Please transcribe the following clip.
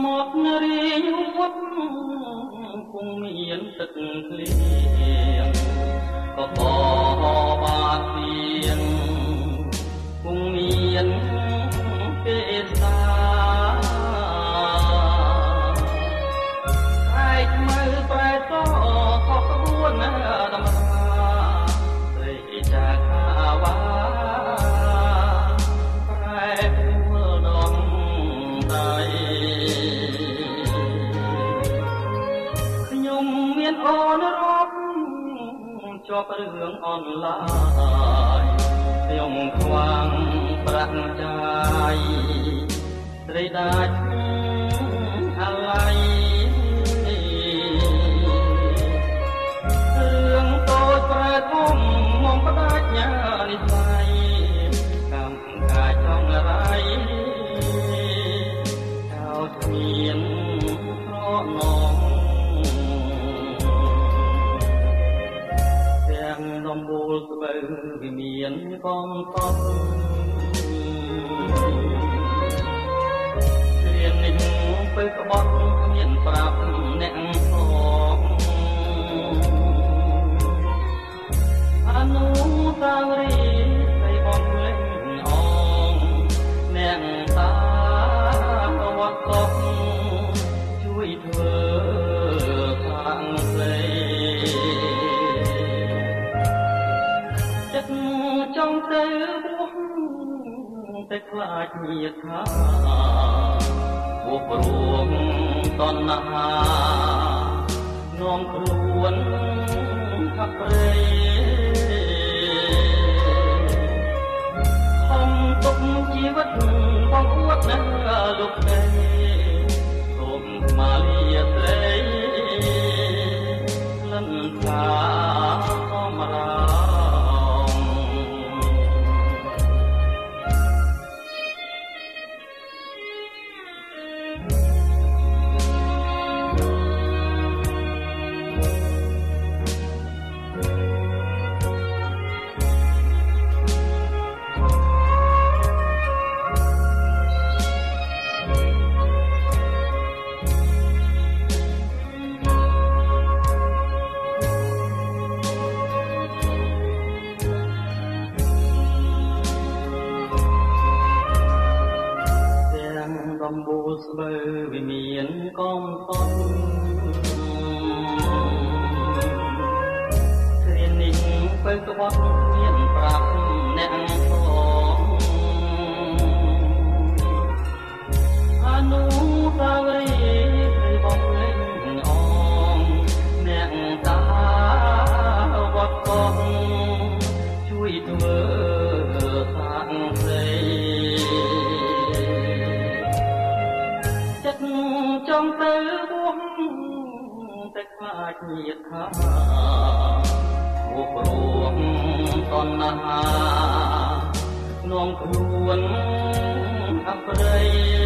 một nơi uất cũng miềnទឹកliền có bò ba tiền cũng miền kê xa ai mơ phải có buồn đầm để cha khá quá phải mơ đom tay nhung miền ôn rop choរឿងអនឡាញខ្ញុំខ្វាងប្រាក់ចាយស្រីដាច់អាឡ័យរឿងតូចប្រែធំមកផ្ដាច់ញ៉ានិស័យកម្មកាយចង់រៃចោលគ្មានស្រណងដំបូលស្បូវវិមានកំកប់គ្មាននេះទៅក្បត់គ្មានប្រាប់អ្នកផងអនុស្សាវរីយ៍នៃបងលេងអងអ្នកតាវត្តកប់ជួយធ្វើខាងស្រីចង់ទៅរួសតែខ្លាចញាតថាពួកព្រមតណ្ហានាំខ្លួនខាប់ព្រៃខំទុកជីវិតបងអួតនៅលោកដីសូមមកលាស្រីលិនថាអមរាដំបូលស្បូវវិមានកំកប់គ្រានេះទៅក្បត់មានប្រាប់អ្នកផងអនុស្សាវរីយ៍នៃបងលេងអងអ្នកតាវត្តកប់ជួយធ្វើខាងស្រីចង់ទៅរួសតែខ្លាចញាតថាពួកព្រមតណ្ហានាំខ្លួនអប្រិយ